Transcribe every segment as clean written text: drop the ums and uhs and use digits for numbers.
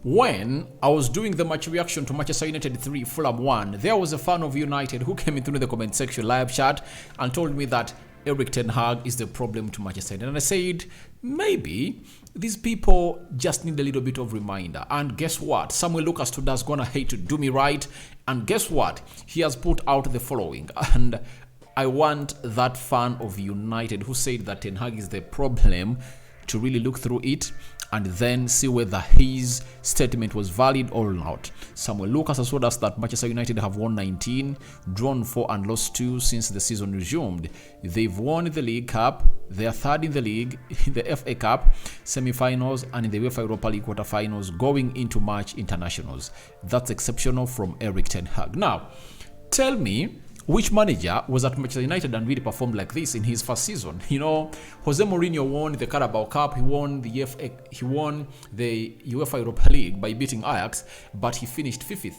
when I was doing the match reaction to Manchester United 3, Fulham 1, there was a fan of United who came into the comment section live chat and told me that Erik ten Hag is the problem to Manchester United. And I said, maybe these people just need a little bit of reminder. And guess what? Samuel Lucas Tudor's gonna hate to do me right. And guess what? He has put out the following. And I want that fan of United who said that Ten Hag is the problem to really look through it and then see whether his statement was valid or not. Samuel Lucas has told us that Manchester United have won 19, drawn 4 and lost 2 since the season resumed. They've won the League Cup, they are third in the league, in the FA Cup semi-finals and in the UEFA Europa League quarter-finals going into March internationals. That's exceptional from Erik ten Hag. Now, tell me, which manager was at Manchester United and really performed like this in his first season? You know, Jose Mourinho won the Carabao Cup, he won the UEFA Europa League by beating Ajax, but he finished 5th.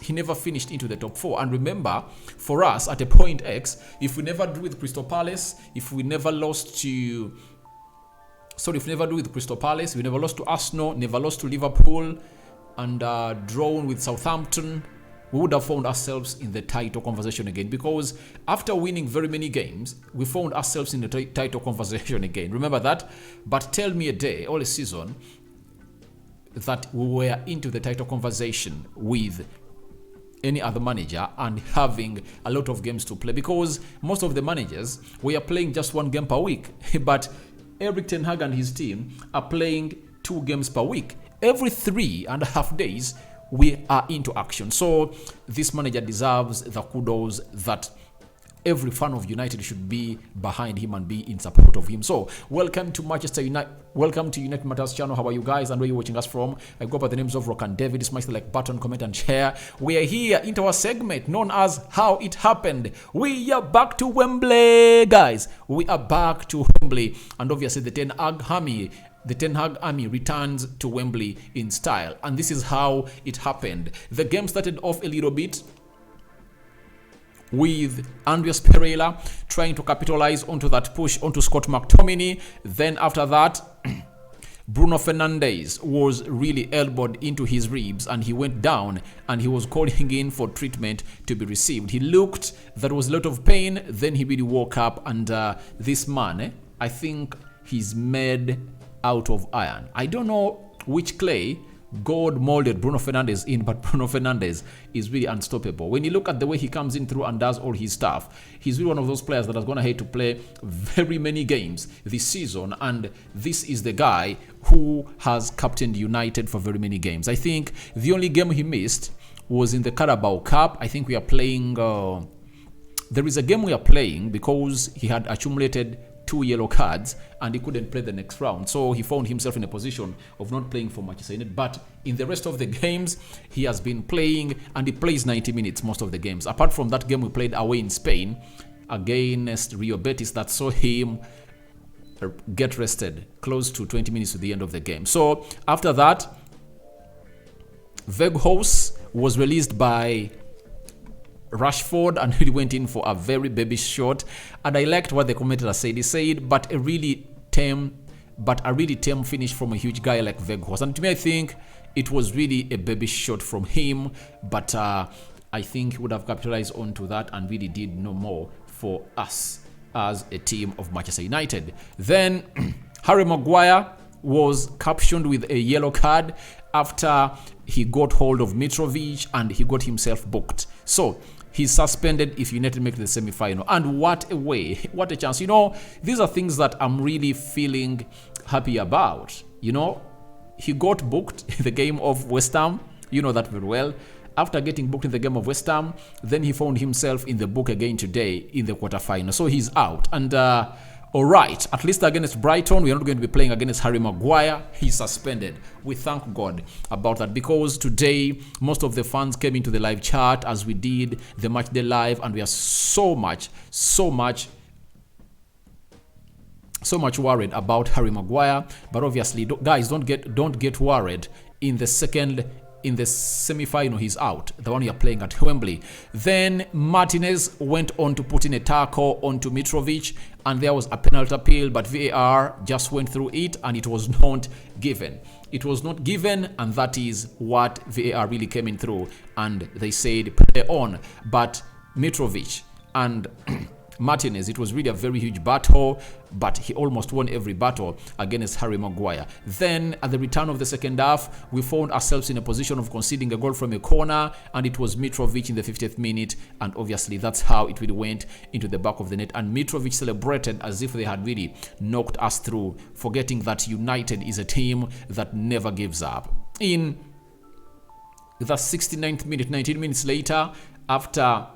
He never finished into the top 4. And remember, for us at a point X, if we never drew with Crystal Palace, if we never lost to Crystal Palace, we never lost to Arsenal, never lost to Liverpool, and drawn with Southampton, we would have found ourselves in the title conversation again, because after winning very many games, we found ourselves in the title conversation again. Remember that? But tell me a day or a season that we were into the title conversation with any other manager and having a lot of games to play, because most of the managers were playing just 1 game per week. But Erik ten Hag and his team are playing 2 games per week. Every 3.5 days, we are into action. So this manager deserves the kudos that every fan of United should be behind him and be in support of him. So welcome to Manchester United. Welcome to United Matters channel. How are you guys and where you're watching us from? I go by the names of Rock and David. Smash the like button, comment and share. We are here into our segment known as How It Happened. We are back to Wembley, guys. We are back to Wembley, and obviously the Ten Hag Army returns to Wembley in style. And this is how it happened. The game started off a little bit with Andreas Pereira trying to capitalize onto that push onto Scott McTominay. Then after that, Bruno Fernandez was really elbowed into his ribs and he went down and he was calling in for treatment to be received. He looked, there was a lot of pain. Then he really woke up, and this man, I think he's made out of iron. I don't know which clay God molded Bruno Fernandez in, but Bruno Fernandez is really unstoppable. When you look at the way he comes in through and does all his stuff, he's really one of those players that is going to hate to play very many games this season, and this is the guy who has captained United for very many games. I think the only game he missed was in the Carabao Cup. I think we are playing, there is a game we are playing because he had accumulated 2 yellow cards and he couldn't play the next round, so he found himself in a position of not playing for Manchester United. But in the rest of the games he has been playing, and he plays 90 minutes most of the games, apart from that game we played away in Spain against Real Betis that saw him get rested close to 20 minutes to the end of the game. So after that, Weghorst was released by Rashford and he went in for a very baby shot. And I liked what the commentator said. He said, but a really tame finish from a huge guy like Weghorst. And to me, I think it was really a baby shot from him, but I think he would have capitalized onto that and really did no more for us as a team of Manchester United. Then Harry Maguire was captioned with a yellow card after he got hold of Mitrovic and he got himself booked. So he's suspended if United make the semi-final. And what a way, what a chance. You know, these are things that I'm really feeling happy about. You know, he got booked in the game of West Ham. You know that very well. After getting booked in the game of West Ham, then he found himself in the book again today in the quarterfinal. So he's out. And all right, at least against Brighton, we are not going to be playing against Harry Maguire. He's suspended. We thank God about that, because today most of the fans came into the live chat as we did the match day live, and we are so much worried about Harry Maguire. But obviously, guys, don't get worried. In the semi-final, he's out, the one you're playing at Wembley. Then Martinez went on to put in a tackle onto Mitrovic, and there was a penalty appeal, but VAR just went through it and it was not given. it was not given, and that is what VAR really came in through, and they said play on. But Mitrovic and Martinez, it was really a very huge battle, but he almost won every battle against Harry Maguire. Then at the return of the second half, we found ourselves in a position of conceding a goal from a corner, and it was Mitrovic in the 50th minute, and obviously that's how it really went into the back of the net. And Mitrovic celebrated as if they had really knocked us through, forgetting that United is a team that never gives up. In the 69th minute, 19 minutes later, after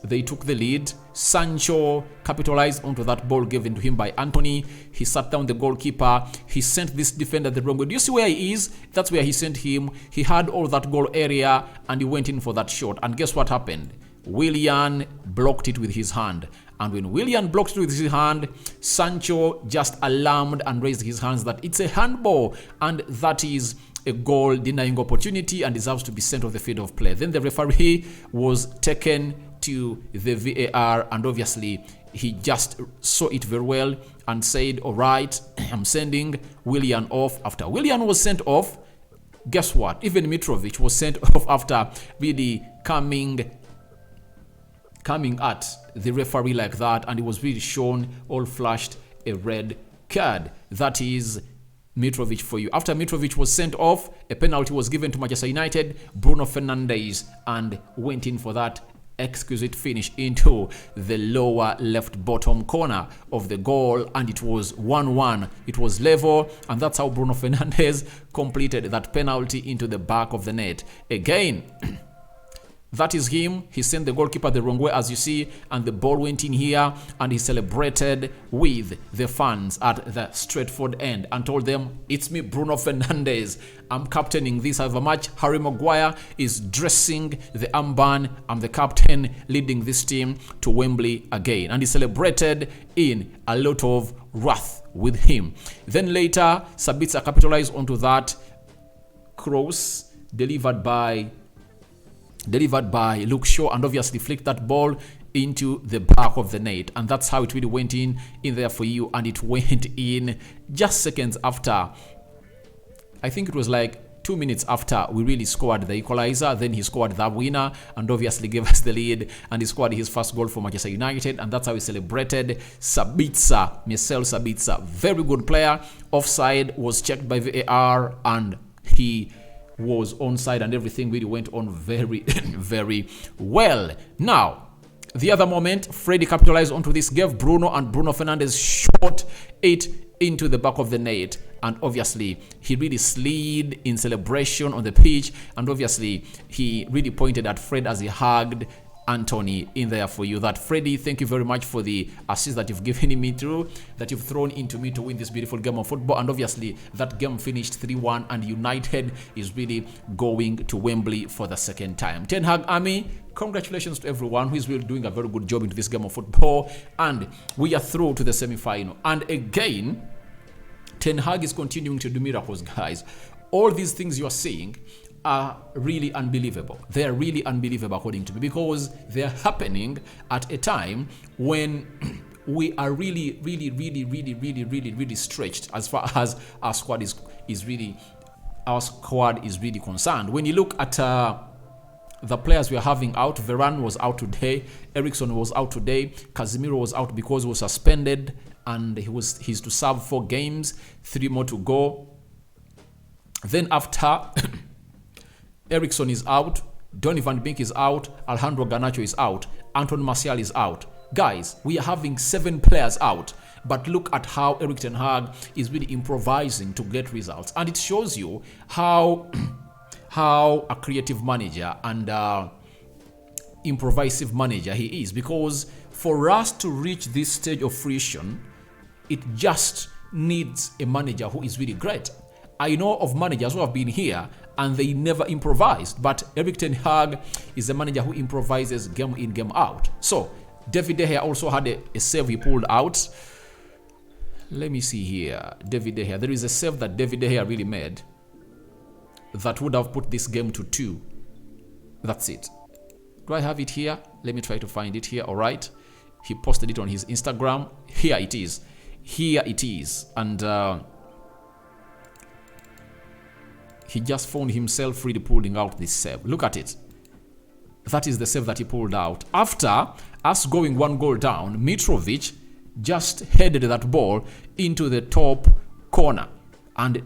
they took the lead, Sancho capitalized onto that ball given to him by Anthony. He sat down the goalkeeper. He sent this defender the wrong way. Do you see where he is? That's where he sent him. He had all that goal area and he went in for that shot. And guess what happened? Willian blocked it with his hand. And when Willian blocked it with his hand, Sancho just alarmed and raised his hands that it's a handball. And that is a goal denying opportunity and deserves to be sent off the field of play. Then the referee was taken to the VAR, and obviously he just saw it very well and said, all right, I'm sending Willian off. After Willian was sent off, guess what? Even Mitrovic was sent off after really coming at the referee like that, and it was really shown, all flashed a red card. That is Mitrovic for you. After Mitrovic was sent off, a penalty was given to Manchester United. Bruno Fernandez and went in for that exquisite finish into the lower left bottom corner of the goal, and it was 1-1. It was level, and that's how Bruno Fernandez completed that penalty into the back of the net. Again, that is him. He sent the goalkeeper the wrong way, as you see, and the ball went in here, and he celebrated with the fans at the Stratford end and told them, it's me, Bruno Fernandez. I'm captaining this however much. Harry Maguire is dressing the armband. I'm the captain, leading this team to Wembley again. And he celebrated in a lot of wrath with him. Then later, Sabitzer capitalized onto that cross delivered by Luke Shaw, and obviously flicked that ball into the back of the net, and that's how it really went in there for you. And it went in just seconds after, I think it was like 2 minutes after we really scored the equalizer. Then he scored the winner and obviously gave us the lead, and he scored his first goal for Manchester United, and that's how he celebrated. Sabitzer, Marcel Sabitzer, very good player. Offside was checked by VAR, and he was onside, and everything really went on very very well. Now the other moment, Freddy capitalized onto this, gave Bruno, and Bruno Fernandez shot it into the back of the net, and obviously he really slid in celebration on the pitch, and obviously he really pointed at Fred as he hugged Anthony in there for you. That Freddy, thank you very much for the assist that you've given me through, that you've thrown into me to win this beautiful game of football. And obviously that game finished 3-1, and United is really going to Wembley for the second time. Ten Hag Army, congratulations to everyone who is really doing a very good job into this game of football, and we are through to the semi-final. And again, Ten Hag is continuing to do miracles, guys. All these things you are seeing are really unbelievable. They are really unbelievable according to me, because they are happening at a time when we are really stretched as far as our squad is really concerned. When you look at the players we are having out, Varane was out today, Eriksen was out today, Casemiro was out because he was suspended, and he's to serve 4 games, 3 more to go. Then after Eriksen is out, Donny van Beek is out, Alejandro Garnacho is out, Anton Martial is out. Guys, we are having 7 players out, but look at how Erik ten Hag is really improvising to get results, and it shows you how a creative manager and improvisative manager he is. Because for us to reach this stage of fruition, it just needs a manager who is really great. I know of managers who have been here and they never improvised, but Erik ten Hag is a manager who improvises game in, game out. So David De Gea also had a save he pulled out. Let me see here. David De Gea, there is a save that David De Gea really made that would have put this game to 2. That's it. Do I have it here? Let me try to find it here. All right, he posted it on his Instagram. Here it is. And he just found himself really pulling out this save. Look at it. That is the save that he pulled out. After us going 1 goal down, Mitrovic just headed that ball into the top corner. And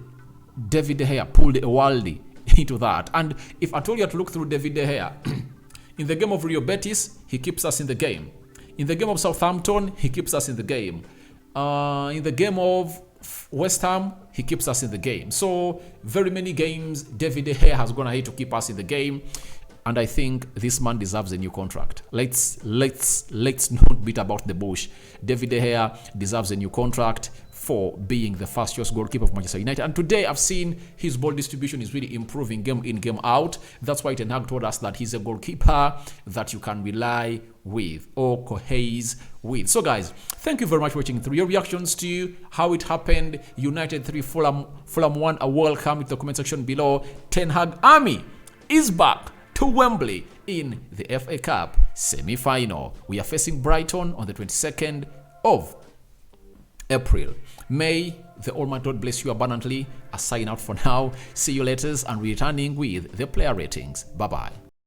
David De Gea pulled a worldie into that. And if I told you to look through David De Gea, in the game of Real Betis, he keeps us in the game. In the game of Southampton, he keeps us in the game. In the game of West Ham, he keeps us in the game. So very many games, David De Gea has gone ahead to keep us in the game. And I think this man deserves a new contract. Let's not beat about the bush. David De Gea deserves a new contract for being the first choice goalkeeper of Manchester United. And today I've seen his ball distribution is really improving game in, game out. That's why Ten Hag told us that he's a goalkeeper that you can rely with or cohaze with. So guys, thank you very much for watching through. Your reactions to how it happened. United 3, Fulham 1, a welcome in the comment section below. Ten Hag Army is back to Wembley in the FA Cup semi-final. We are facing Brighton on the 22nd of April. May the Almighty God bless you abundantly. A sign out for now. See you later and returning with the player ratings. Bye-bye.